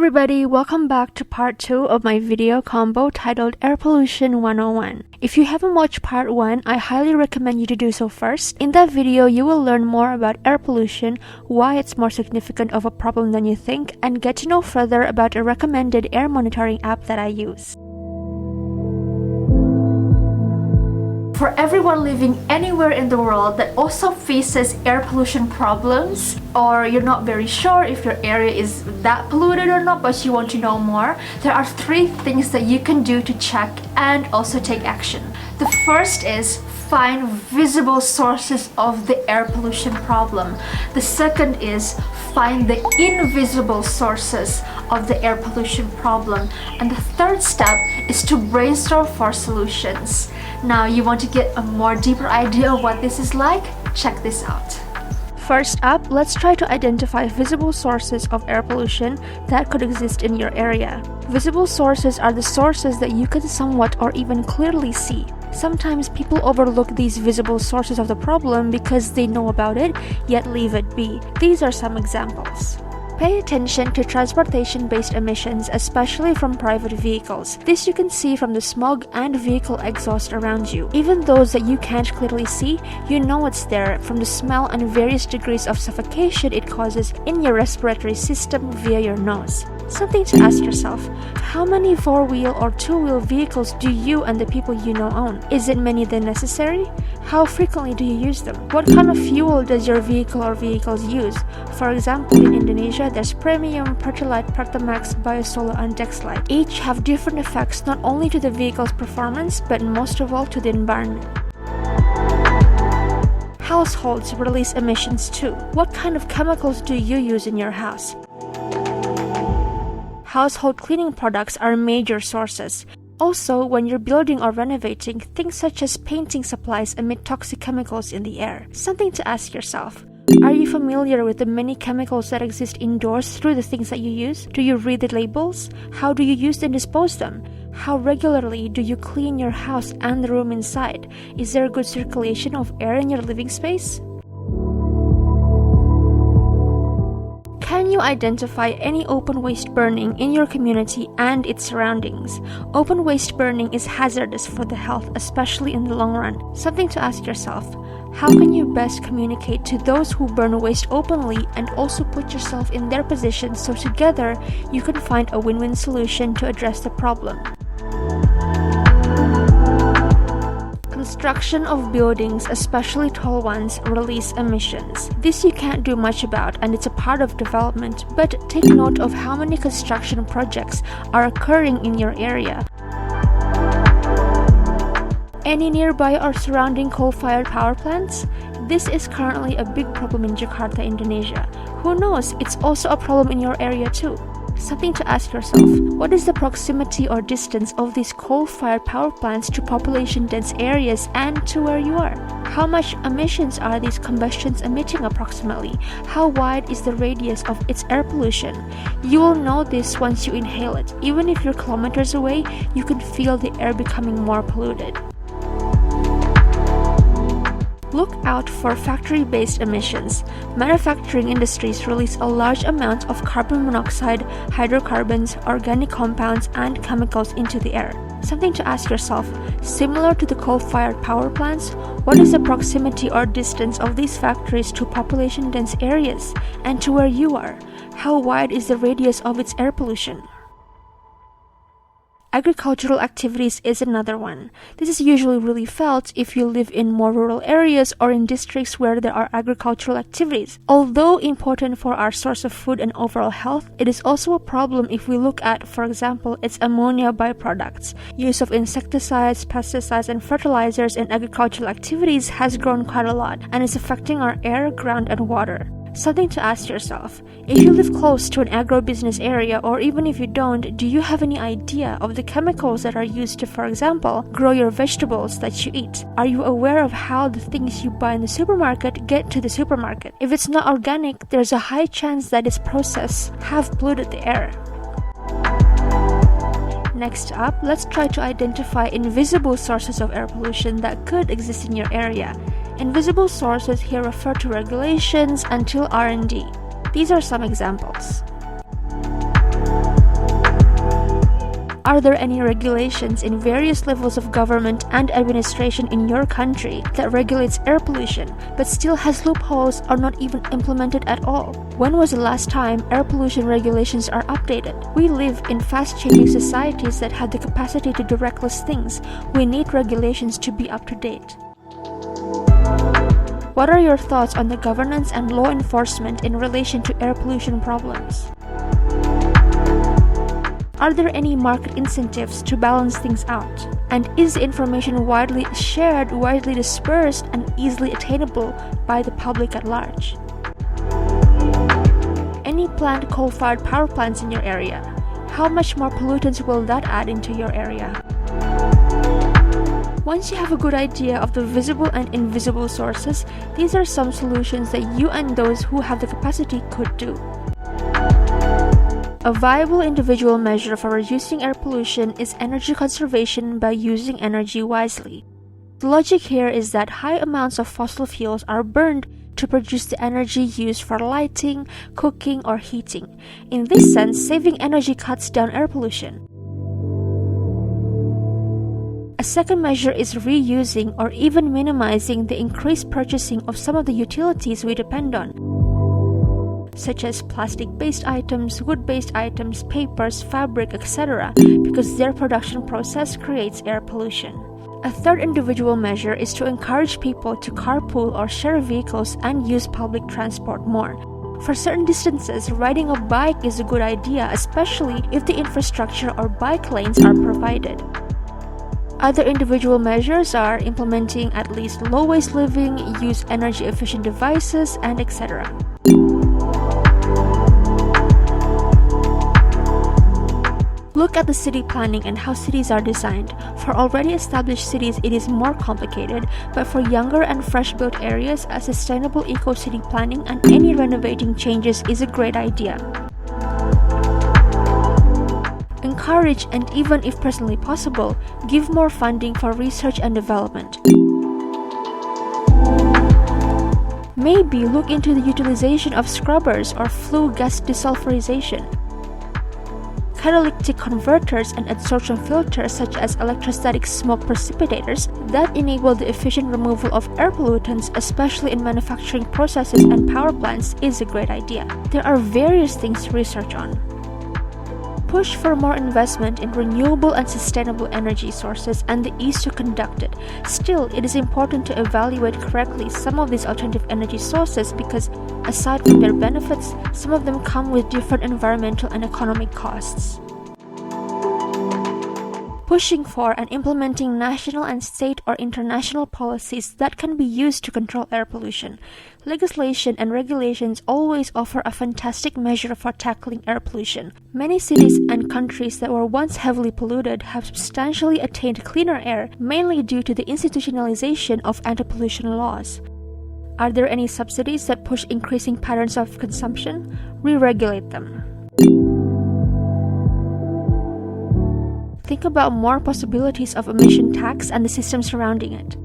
everybody, welcome back to part 2 of my video combo titled Air Pollution 101. If you haven't watched part 1, I highly recommend you to do so first. In that video, you will learn more about air pollution, why it's more significant of a problem than you think, and get to know further about a recommended air monitoring app that I use. For everyone living anywhere in the world that also faces air pollution problems, or you're not very sure if your area is that polluted or not, but you want to know more, there are 3 things that you can do to check and also take action. The first is find visible sources of the air pollution problem. The second is find the invisible sources of the air pollution problem. And the third step is to brainstorm for solutions. Now, you want to get a more deeper idea of what this is like? Check this out. First up, let's try to identify visible sources of air pollution that could exist in your area. Visible sources are the sources that you can somewhat or even clearly see. Sometimes people overlook these visible sources of the problem because they know about it, yet leave it be. These are some examples. Pay attention to transportation-based emissions, especially from private vehicles. This you can see from the smog and vehicle exhaust around you. Even those that you can't clearly see, you know it's there from the smell and various degrees of suffocation it causes in your respiratory system via your nose. Something to ask yourself: how many 4-wheel or 2-wheel vehicles do you and the people you know own? Is it many than necessary? How frequently do you use them? What kind of fuel does your vehicle or vehicles use? For example, in Indonesia, there's Premium, Pertalite, Pertamax, Biosolar, and Dexlite. Each have different effects not only to the vehicle's performance, but most of all to the environment. Households release emissions too. What kind of chemicals do you use in your house? Household cleaning products are major sources. Also, when you're building or renovating, things such as painting supplies emit toxic chemicals in the air. Something to ask yourself: are you familiar with the many chemicals that exist indoors through the things that you use? Do you read the labels? How do you use and dispose them? How regularly do you clean your house and the room inside? Is there a good circulation of air in your living space? Can you identify any open waste burning in your community and its surroundings? Open waste burning is hazardous for the health, especially in the long run. Something to ask yourself: how can you best communicate to those who burn waste openly and also put yourself in their position so together you can find a win-win solution to address the problem? Construction of buildings, especially tall ones, release emissions. This you can't do much about, and it's a part of development, but take note of how many construction projects are occurring in your area. Any nearby or surrounding coal-fired power plants? This is currently a big problem in Jakarta, Indonesia. Who knows, it's also a problem in your area too. Something to ask yourself: what is the proximity or distance of these coal-fired power plants to population-dense areas and to where you are? How much emissions are these combustions emitting approximately? How wide is the radius of its air pollution? You will know this once you inhale it. Even if you're kilometers away, you can feel the air becoming more polluted. Look out for factory-based emissions. Manufacturing industries release a large amount of carbon monoxide, hydrocarbons, organic compounds, and chemicals into the air. Something to ask yourself: similar to the coal-fired power plants, what is the proximity or distance of these factories to population-dense areas and to where you are? How wide is the radius of its air pollution? Agricultural activities is another one. This is usually really felt if you live in more rural areas or in districts where there are agricultural activities. Although important for our source of food and overall health, it is also a problem if we look at, for example, its ammonia byproducts. Use of insecticides, pesticides, and fertilizers in agricultural activities has grown quite a lot and is affecting our air, ground, and water. Something to ask yourself: if you live close to an agro-business area, or even if you don't, do you have any idea of the chemicals that are used to, for example, grow your vegetables that you eat? Are you aware of how the things you buy in the supermarket get to the supermarket? If it's not organic, there's a high chance that its process have polluted the air. Next up, let's try to identify invisible sources of air pollution that could exist in your area. Invisible sources here refer to regulations until R&D. These are some examples. Are there any regulations in various levels of government and administration in your country that regulates air pollution, but still has loopholes or not even implemented at all? When was the last time air pollution regulations are updated? We live in fast-changing societies that have the capacity to do reckless things. We need regulations to be up to date. What are your thoughts on the governance and law enforcement in relation to air pollution problems? Are there any market incentives to balance things out? And is the information widely shared, widely dispersed, and easily attainable by the public at large? Any planned coal-fired power plants in your area? How much more pollutants will that add into your area? Once you have a good idea of the visible and invisible sources, these are some solutions that you and those who have the capacity could do. A viable individual measure for reducing air pollution is energy conservation by using energy wisely. The logic here is that high amounts of fossil fuels are burned to produce the energy used for lighting, cooking, or heating. In this sense, saving energy cuts down air pollution. A second measure is reusing or even minimizing the increased purchasing of some of the utilities we depend on, such as plastic-based items, wood-based items, papers, fabric, etc., because their production process creates air pollution. A third individual measure is to encourage people to carpool or share vehicles and use public transport more. For certain distances, riding a bike is a good idea, especially if the infrastructure or bike lanes are provided. Other individual measures are implementing at least low-waste living, use energy-efficient devices, and etc. Look at the city planning and how cities are designed. For already established cities, it is more complicated, but for younger and fresh-built areas, a sustainable eco-city planning and any renovating changes is a great idea. Encourage, and even if personally possible, give more funding for research and development. Maybe look into the utilization of scrubbers or flue gas desulfurization. Catalytic converters and adsorption filters such as electrostatic smoke precipitators that enable the efficient removal of air pollutants, especially in manufacturing processes and power plants, is a great idea. There are various things to research on. Push for more investment in renewable and sustainable energy sources and the ease to conduct it. Still, it is important to evaluate correctly some of these alternative energy sources because, aside from their benefits, some of them come with different environmental and economic costs. Pushing for and implementing national and state or international policies that can be used to control air pollution. Legislation and regulations always offer a fantastic measure for tackling air pollution. Many cities and countries that were once heavily polluted have substantially attained cleaner air, mainly due to the institutionalization of anti-pollution laws. Are there any subsidies that push increasing patterns of consumption? Re-regulate them. Think about more possibilities of emission tax and the system surrounding it.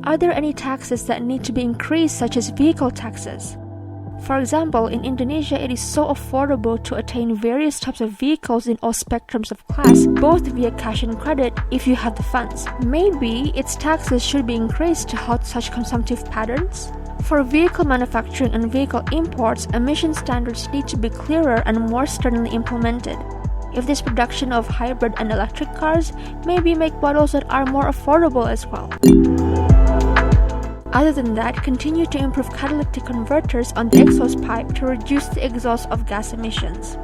Are there any taxes that need to be increased, such as vehicle taxes? For example, in Indonesia, it is so affordable to attain various types of vehicles in all spectrums of class, both via cash and credit, if you have the funds. Maybe its taxes should be increased to halt such consumptive patterns? For vehicle manufacturing and vehicle imports, emission standards need to be clearer and more sternly implemented. If this production of hybrid and electric cars, maybe make models that are more affordable as well. Other than that, continue to improve catalytic converters on the exhaust pipe to reduce the exhaust of gas emissions.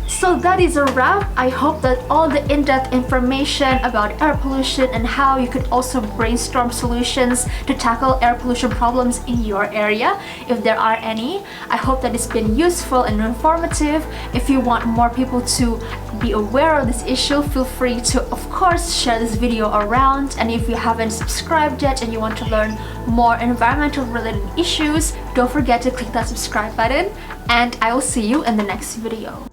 So that is a wrap. I hope that all the in-depth information about air pollution and how you could also brainstorm solutions to tackle air pollution problems in your area, if there are any. I hope that it's been useful and informative. If you want more people to be aware of this issue, feel free to, of course, share this video around. And if you haven't subscribed yet and you want to learn more environmental related issues, don't forget to click that subscribe button, and I will see you in the next video.